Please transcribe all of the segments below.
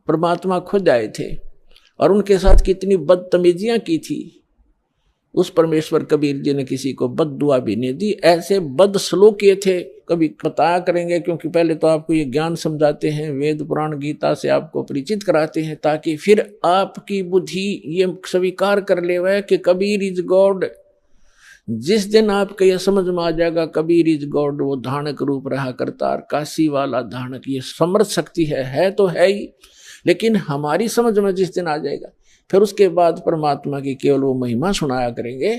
परमात्मा खुद आए थे और उनके साथ कितनी बदतमीजियां की थी। उस परमेश्वर कबीर जी ने किसी को बद्दुआ भी नहीं दी। ऐसे बदसलूकी थे, कभी बताया करेंगे, क्योंकि पहले तो आपको ये ज्ञान समझाते हैं, वेद पुराण गीता से आपको परिचित कराते हैं, ताकि फिर आपकी बुद्धि ये स्वीकार कर ले वह कि कबीर इज गॉड। जिस दिन आपको यह समझ में आ जाएगा कबीर इज गॉड, वो धानक रूप रहा करतार, काशी वाला धानक, ये समर्थ शक्ति है तो है ही, लेकिन हमारी समझ में जिस दिन आ जाएगा फिर उसके बाद परमात्मा की केवल वो महिमा सुनाया करेंगे।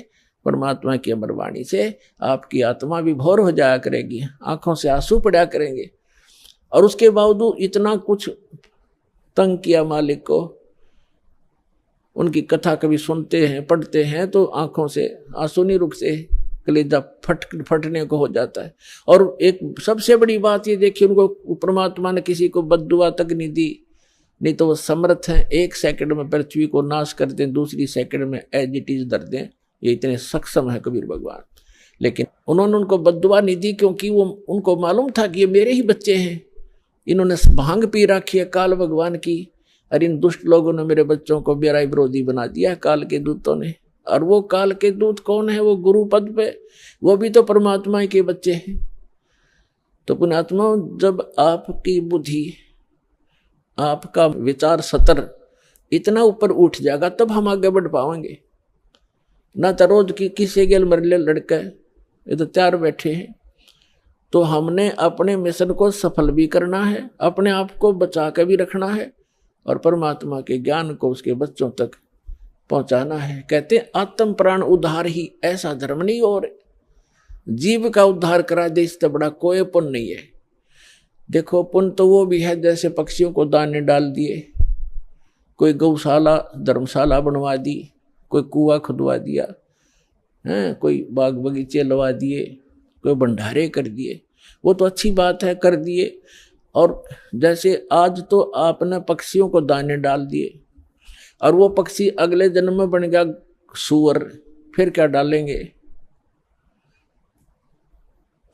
परमात्मा की अमर वाणी से आपकी आत्मा विभोर हो जाया करेगी, आंखों से आंसू पड़ा करेंगे। और उसके बावजूद इतना कुछ तंग किया मालिक को, उनकी कथा कभी सुनते हैं पढ़ते हैं तो आंखों से आंसू नहीं रुकते, कलेजा फटने को हो जाता है। और एक सबसे बड़ी बात ये देखिए, उनको परमात्मा ने किसी को बद्दुआ तक नहीं दी, नहीं तो वो समर्थ हैं, 1 सेकंड में पृथ्वी को नाश कर दें, दूसरी सेकंड में एज इट इज धर दें, ये इतने सक्षम है कबीर भगवान। लेकिन उन्होंने उनको बद्दुआ नहीं दी, क्योंकि वो उनको मालूम था कि ये मेरे ही बच्चे हैं, इन्होंने भांग पी रखी है काल भगवान की, और इन दुष्ट लोगों ने मेरे बच्चों को बेरा विरोधी बना दिया काल के दूतों ने। और वो काल के दूत कौन है? वो गुरु पद पे, वो भी तो परमात्मा के बच्चे हैं। तो पुण्यात्मा, जब आपकी बुद्धि, आपका विचार सतर इतना ऊपर उठ जाएगा तब हम आगे बढ़ पाएंगे। ना तो रोज की किसी गेल मरले लड़का है, ये तो 4 बैठे हैं। तो हमने अपने मिशन को सफल भी करना है, अपने आप को बचा के भी रखना है, और परमात्मा के ज्ञान को उसके बच्चों तक पहुंचाना है। कहते हैं आत्म प्राण उद्धार ही ऐसा धर्म नहीं, और जीव का उद्धार करा दे इससे बड़ा कोई पुण्य नहीं है। देखो, पुण्य तो वो भी है जैसे पक्षियों को दाने डाल दिए, कोई गौशाला धर्मशाला बनवा दी, कोई कुआं खुदवा दिया है, कोई बाग बगीचे लगा दिए, कोई भंडारे कर दिए, वो तो अच्छी बात है, कर दिए। और जैसे आज तो आपने पक्षियों को दाने डाल दिए और वो पक्षी अगले जन्म में बन गया सूअर, फिर क्या डालेंगे?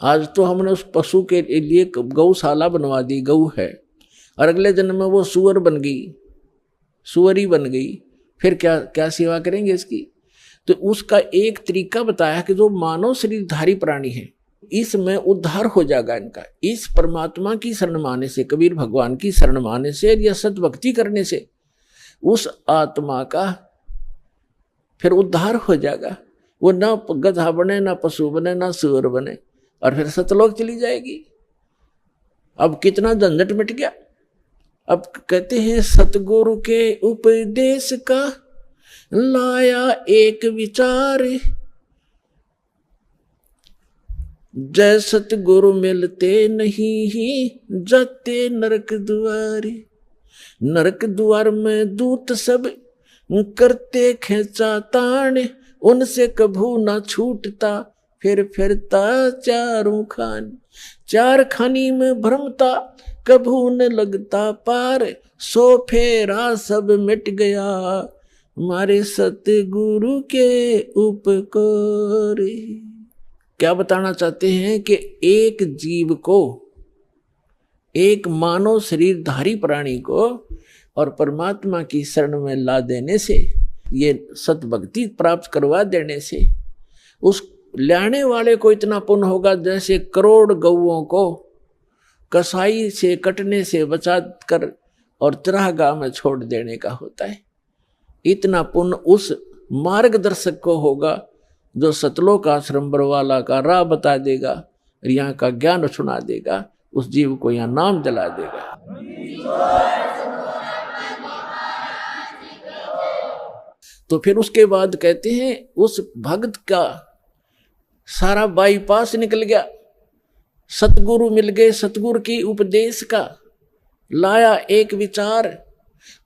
आज तो हमने उस पशु के लिए गौशाला बनवा दी, गऊ है, और अगले जन्म में वो सूअर बन गई, सूअरी बन गई, फिर क्या क्या सेवा करेंगे इसकी? तो उसका एक तरीका बताया कि जो मानव शरीरधारी प्राणी है इसमें उद्धार हो जाएगा इनका, इस परमात्मा की शरण माने से, कबीर भगवान की शरण माने से या सद्भक्ति करने से उस आत्मा का फिर उद्धार हो जाएगा। वो ना गधा बने, ना पशु बने, ना सूअर बने, और फिर सतलोक चली जाएगी। अब कितना झंझट मिट गया। अब कहते हैं सतगुरु के उपदेश का लाया एक विचार, जय सतगुरु मिलते नहीं जाते नरक द्वारे। नरक द्वार में दूत सब करते खेचा ताण, उनसे कभू ना छूटता फिर फिरता चारों खान। 4 खानी में भ्रमता कभू न लगता पार, 100 फेरा सब मिट गया हमारे सतगुरु के उपकार। क्या बताना चाहते हैं कि एक जीव को, एक मानव शरीरधारी प्राणी को और परमात्मा की शरण में ला देने से, ये सतभक्ति प्राप्त करवा देने से उस लाने वाले को इतना पुण्य होगा जैसे करोड़ गौओं को कसाई से कटने से बचा कर और तराहगाह में छोड़ देने का होता है। इतना पुण्य उस मार्गदर्शक को होगा जो सतलोक आश्रम बरवाला का राह बता देगा, यहाँ का ज्ञान सुना देगा, उस जीव को यहाँ नाम दिला देगा। तो फिर उसके बाद कहते हैं उस भक्त का सारा बाईपास निकल गया, सतगुरु मिल गए, सतगुरु की उपदेश का लाया एक विचार,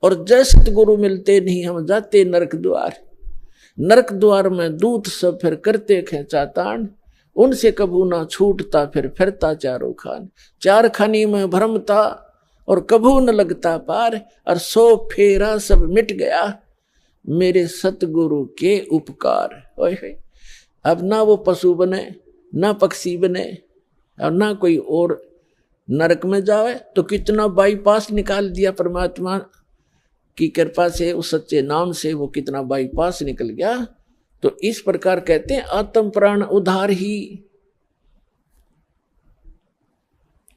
और जय सतगुरु मिलते नहीं हम जाते नरक द्वार। नरक द्वार में दूत सब फिर करते खेचा ताण, उनसे कभू ना छूटता फिर फिरता चारों खान। 4 खानी में भ्रमता और कभू न लगता पार, और 100 फेरा सब मिट गया मेरे सतगुरु के उपकार। ओए अब ना वो पशु बने, ना पक्षी बने, और ना कोई और, नरक में जावे तो कितना बाईपास निकाल दिया परमात्मा की कृपा से, उस सच्चे नाम से वो कितना बाईपास निकल गया। तो इस प्रकार कहते हैं आत्म प्राण उधार ही,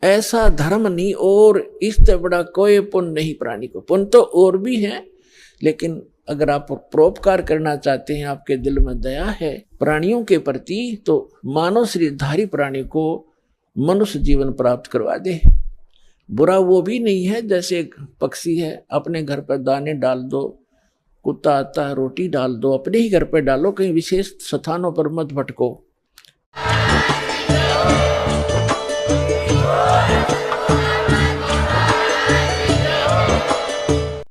ऐसा धर्म नहीं और इससे बड़ा कोई पुण्य नहीं प्राणी को। पुण्य तो और भी है, लेकिन अगर आप परोपकार करना चाहते हैं, आपके दिल में दया है प्राणियों के प्रति, तो मानव शरीरधारी प्राणी को मनुष्य जीवन प्राप्त करवा दे। बुरा वो भी नहीं है, जैसे एक पक्षी है, अपने घर पर दाने डाल दो, कुत्ता आता है रोटी डाल दो, अपने ही घर पर डालो, कहीं विशेष स्थानों पर मत भटको।